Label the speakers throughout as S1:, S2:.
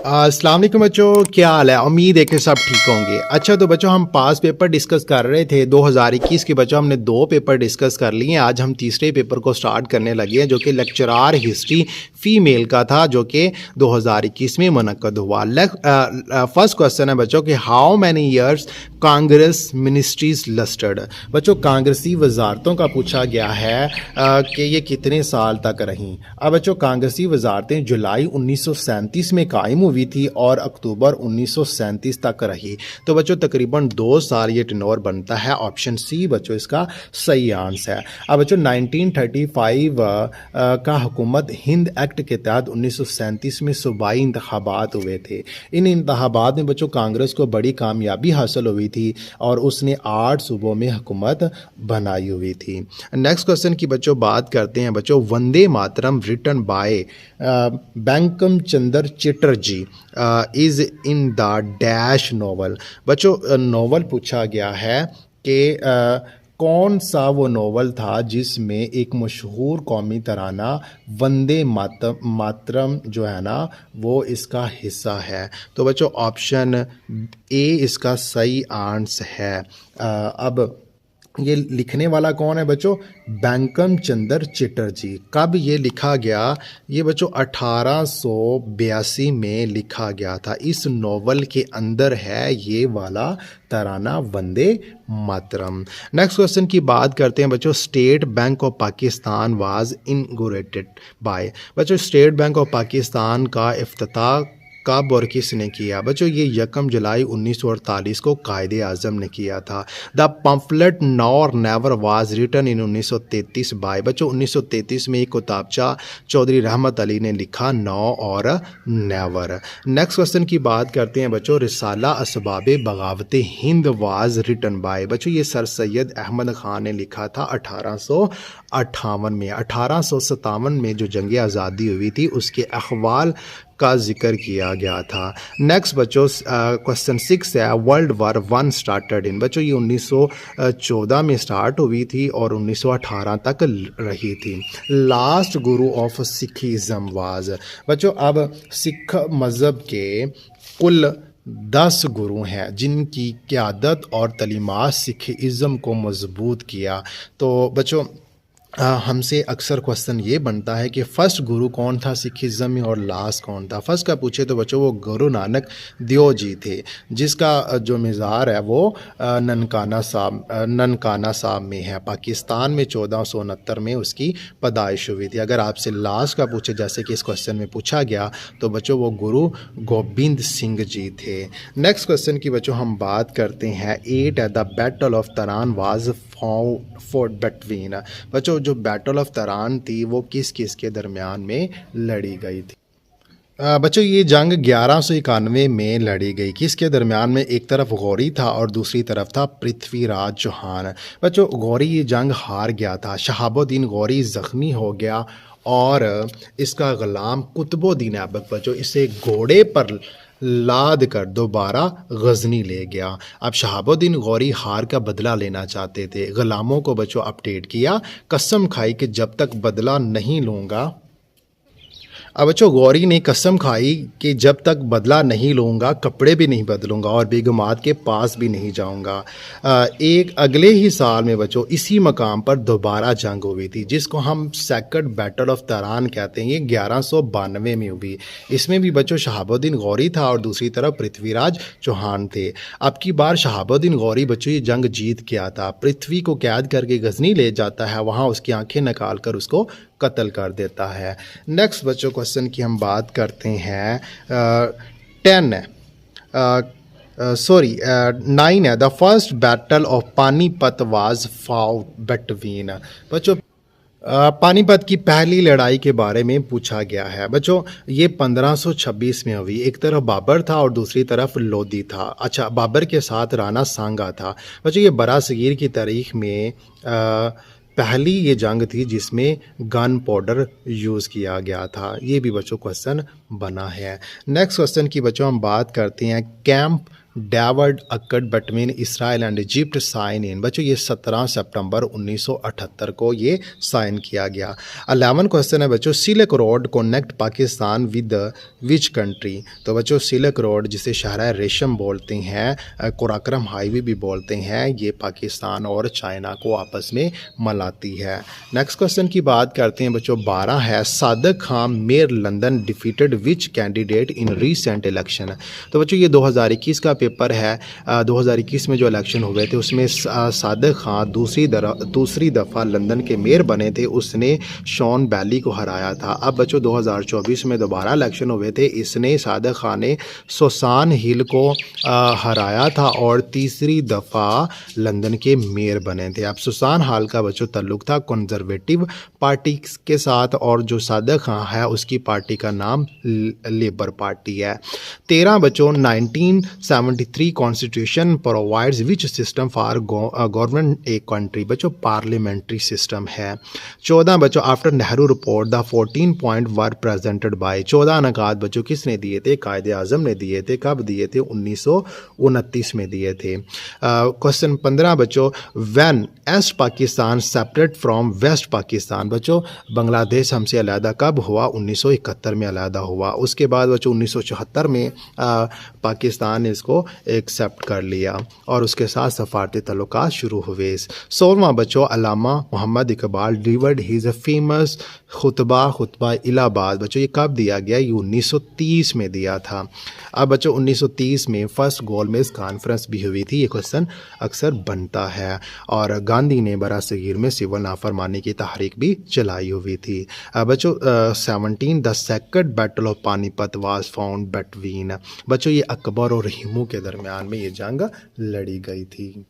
S1: अस्सलाम वालेकुम बच्चों, क्या हाल है। उम्मीद है कि सब ठीक होंगे। अच्छा तो बच्चों हम पास पेपर डिस्कस कर रहे थे 2021 के। बच्चों हमने 2 पेपर डिस्कस कर लिए हैं। आज हम तीसरे पेपर को स्टार्ट करने लगे हैं जो कि लेक्चरार हिस्ट्री फीमेल का था जो कि 2021 में मुनक्कद हुआ। फर्स्ट क्वेश्चन है बच्चों कि how many years Congress ministries lasted. बच्चों कांग्रेसी वजारतों का पूछा गया है कि ये कितने साल तक रहीं। अब बच्चों कांग्रेसी वजारतें जुलाई 1937 में कायम हुई थी और अक्टूबर 1937 तक रही। तो बच्चों तकरीबन 2 साल ये टेन्योर बनता है। ऑप्शन सी बच्चों इसका सही आंसर है। अब बच्चों 1935 का हुकूमत हिंद एक्ट के तहत 1937 में सूबाई इंतखाबात हुए थे। इन इंतखाबात में बच्चों कांग्रेस को बड़ी कामयाबी हासिल हुई थी और उसने 8 सूबों में हुकूमत बनाई हुई थी। नेक्स्ट क्वेश्चन की बच्चों बात करते हैं। बच्चों Vande Mataram written by Bankim Chandra Chatterjee is in the dash novel. बच्चों नोवेल पूछा गया है कि कौन सा वो नोवेल था जिसमें एक मशहूर कौमी तराना वंदे मातरम जो है ना वो इसका हिस्सा है। तो बच्चों ऑप्शन ए इसका सही आंसर है। अब ये लिखने वाला कौन है बच्चों? बैंकम चंद्र चटर्जी। कब ये लिखा गया? ये बच्चों 1882 में लिखा गया था। इस नोवेल के अंदर है ये वाला तराना वंदे मातरम। नेक्स्ट क्वेश्चन की बात करते हैं बच्चों। State Bank of Pakistan was inaugurated by. बच्चों स्टेट बैंक ऑफ पाकिस्तान का इफ्तिताह कब और किसने किया? बच्चों ये 1 जुलाई 1948 को कायदे आज़म ने किया था। The pamphlet nor never was written in 1933 by. बच्चों 1933 में एक किताबचा चौधरी रहमत अली ने लिखा नो और नेवर। नेक्स्ट क्वेश्चन की बात करते हैं बच्चों। रिसाला असबाब बगावत हिंद वाज रिटन बाय। बच्चों ये सर सैयद अहमद ख़ान ने लिखा था 1858 में। 1857 में जो जंग आज़ादी हुई थी उसके अहवाल का जिक्र किया गया था। नेक्स्ट बच्चों क्वेश्चन 6 है वर्ल्ड वार 1 स्टार्टेड इन। बच्चों ये 1914 में स्टार्ट हुई थी और 1918 तक रही थी। Last Guru of Sikhism was. बच्चों अब सिख मज़हब के कुल 10 गुरु हैं जिनकी क़यादत और तलीमात सिखिज़म को मजबूत किया। तो बच्चों हमसे अक्सर क्वेश्चन ये बनता है कि फ़र्स्ट गुरु कौन था सिखिज़म में और लास्ट कौन था। फ़र्स्ट का पूछे तो बच्चों वो गुरु नानक देव जी थे जिसका जो मज़ार है वो ननकाना साहब में है। पाकिस्तान में 1469 में उसकी पैदाइश हुई थी। अगर आपसे लास्ट का पूछे जैसे कि इस क्वेश्चन में पूछा गया तो बच्चों वो गुरु गोबिंद सिंह जी थे। नेक्स्ट क्वेश्चन की बच्चों हम बात करते हैं। 8 at the battle of Tarain was fought between. बच्चों जो बैटल ऑफ तरान थी वो किस किस के दरमियान में लड़ी गई थी? बच्चों ये जंग 1191 में लड़ी गई। किसके दरमियान में? एक तरफ गौरी था और दूसरी तरफ था पृथ्वीराज चौहान। बच्चों गौरी ये जंग हार गया था। शहाबुद्दीन गौरी ज़ख्मी हो गया और इसका ग़ुलाम कुतुबुद्दीन ऐबक बच्चों इसे घोड़े पर लाद कर दोबारा गजनी ले गया। अब शहाबुद्दीन गौरी हार का बदला लेना चाहते थे। ग़ुलामों को बच्चों अपडेट किया, कसम खाई कि जब तक बदला नहीं लूँगा। अब बच्चों गौरी ने कसम खाई कि जब तक बदला नहीं लूँगा कपड़े भी नहीं बदलूँगा और बेगमात के पास भी नहीं जाऊँगा। एक अगले ही साल में बच्चों इसी मकाम पर दोबारा जंग हुई थी जिसको हम सेकंड बैटल ऑफ तरान कहते हैं। ये 1192 में हुई। इसमें भी बच्चों शहाबुद्दीन गौरी था और दूसरी तरफ पृथ्वीराज चौहान थे। अब की बार शहाबुद्दीन गौरी बच्चों ये जंग जीत के आता। पृथ्वी को कैद करके गजनी ले जाता है, वहाँ उसकी आंखें निकाल कर उसको कत्ल कर देता है। नेक्स्ट बच्चों क्वेश्चन की हम बात करते हैं। 9 है the first battle of Panipat was fought between. बच्चों पानीपत की पहली लड़ाई के बारे में पूछा गया है। बच्चों ये 1526 में हुई। एक तरफ बाबर था और दूसरी तरफ लोधी था। अच्छा बाबर के साथ राणा सांगा था। बच्चों ये बरासगीर की तारीख में पहली ये जंग थी जिसमें गन पाउडर यूज़ किया गया था। ये भी बच्चों क्वेश्चन बना है। नेक्स्ट क्वेश्चन की बच्चों हम बात करते हैं। Camp David accord between Israel and Egypt sign in. बच्चों ये 17 सितंबर 1978 को ये साइन किया गया। 11 क्वेश्चन है बच्चों, silk road connect Pakistan with which country. तो बच्चों सिल्क रोड जिसे शहरा रेशम बोलते हैं, कोराक्रम हाईवे भी बोलते हैं, ये पाकिस्तान और चाइना को आपस में मिलाती है। नेक्स्ट क्वेश्चन की बात करते हैं बच्चों, 12 है, Sadiq Khan mayor London defeated which candidate in recent election. तो बच्चों ये 2021 का पेपर है। 2021 में जो इलेक्शन हुए थे उसमें सादिक खान दूसरी दफ़ा लंदन के मेयर बने थे, उसने शॉन बैली को हराया था। अब बच्चों 2024 में दोबारा इलेक्शन हुए थे, इसने सादिक खान ने सुसान हिल को हराया था और तीसरी दफ़ा लंदन के मेयर बने थे। अब सुसान हाल का बच्चों ताल्लुक था कंजर्वेटिव पार्टी के साथ और जो सादिक खान है उसकी पार्टी का नाम लेबर पार्टी है। 13 बच्चों, 1973 constitution provides which system for government a country. बच्चों पार्लियामेंट्री सिस्टम है। 14 बच्चों, after Nehru report the 14 point were presented by. 14 अनकात बच्चों किसने दिए थे? कायदे आज़म ने दिए थे। कब दिए थे? 1929 में दिए थे। क्वेश्चन 15 बच्चों, when east Pakistan separate from west Pakistan. बच्चों बांग्लादेश हमसे अलहदा कब हुआ? 1971 में अलहदा हुआ। उसके बाद बच्चों 1974 में पाकिस्तान ने इसको एक्सेप्ट कर लिया और उसके साथ सफारती तल्लुकात शुरू हुए। 16वां बच्चों, Allama Mohammad Iqbal delivered his famous खुतबा इलाहाबाद। बच्चों ये कब दिया गया? ये 1930 में दिया था। अब बच्चों 1930 में फर्स्ट गोलमेज कॉन्फ्रेंस भी हुई थी, ये क्वेश्चन अक्सर बनता है। और गांधी ने बरासगीर में सिविल नाफरमानी की तहरीक भी चलाई हुई थी। बच्चों 17 the second battle of Panipat was found between. बच्चों ये अकबर और हिमू के दरमियान में ये जंग लड़ी गई थी।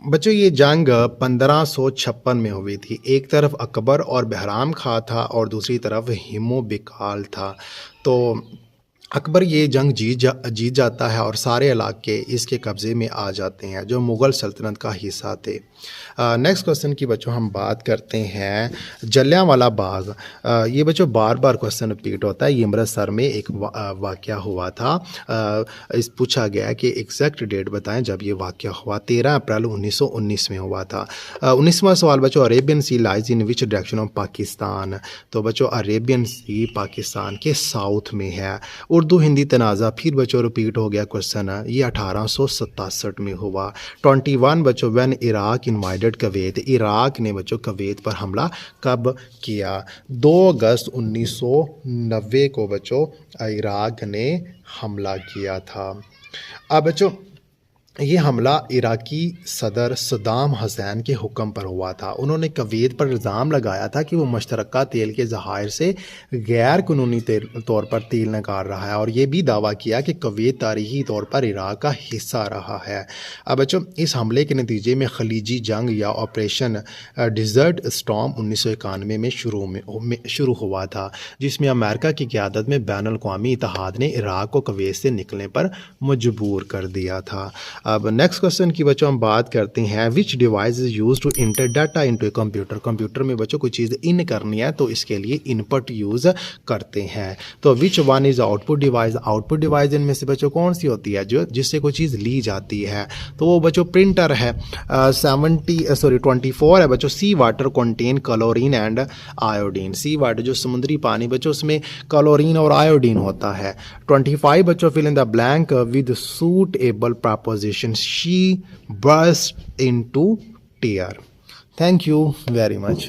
S1: बच्चों ये जंग 1556 में हुई थी। एक तरफ अकबर और बहराम खां था और दूसरी तरफ हिमू बिकाल था। तो अकबर ये जंग जीत जाता है और सारे इलाके इसके कब्ज़े में आ जाते हैं जो मुग़ल सल्तनत का हिस्सा थे। नेक्स्ट क्वेश्चन की बच्चों हम बात करते हैं जलियांवाला बाग। ये बच्चों बार बार क्वेश्चन रिपीट होता है। ये अमृतसर में एक वाक़या हुआ था। इस पूछा गया कि एग्जैक्ट डेट बताएं जब ये वाक़या हुआ। 13 अप्रैल 1919 में हुआ था। 19वां सवाल बच्चों, Arabian sea lies in which direction of Pakistan. तो बच्चों अरेबियन सी पाकिस्तान के साउथ में है। उर्दू हिंदी तनाज़ा फिर बच्चों रिपीट हो गया क्वेश्चन, ये 1867 में हुआ। 21 बच्चों, व्हेन इराक इन्वाइडेड कवैत। इराक ने बच्चों कवैत पर हमला कब किया? 2 अगस्त 1990 को बच्चों इराक ने हमला किया था। अब बच्चों ये हमला इराकी सदर सद्दाम हुसैन के हुक्म पर हुआ था। उन्होंने कवैत पर इल्ज़ाम लगाया था कि वो मुश्तरका तेल के ज़खायर से गैर कानूनी तौर पर तेल निकाल रहा है और ये भी दावा किया कि कवैत तारीख़ी तौर पर इराक का हिस्सा रहा है। अब बच्चों इस हमले के नतीजे में खलीजी जंग या ऑपरेशन डिज़र्ट स्टॉर्म 1991 में शुरू हुआ था, जिसमें अमेरिका की क़यादत में बैनुल अक़वामी इत्तेहाद ने इराक को कवैत से निकलने पर मजबूर कर दिया था। अब नेक्स्ट क्वेश्चन की बच्चों हम बात करते हैं, which device is use to enter data into a computer. Computer में बच्चों कोई चीज़ इन करनी है तो इसके लिए इनपुट यूज़ करते हैं। तो which one is output device. Output device इनमें से बच्चों कौन सी होती है जो जिससे कोई चीज़ ली जाती है? तो वो बच्चों प्रिंटर है। 24 है बच्चों, sea water contain chlorine and iodine. Sea water जो समुद्री पानी बच्चों उसमें क्लोरीन और आयोडीन होता है। 25 बच्चों, fill in the blank with suitable preposition. She burst into tears. Thank you very much.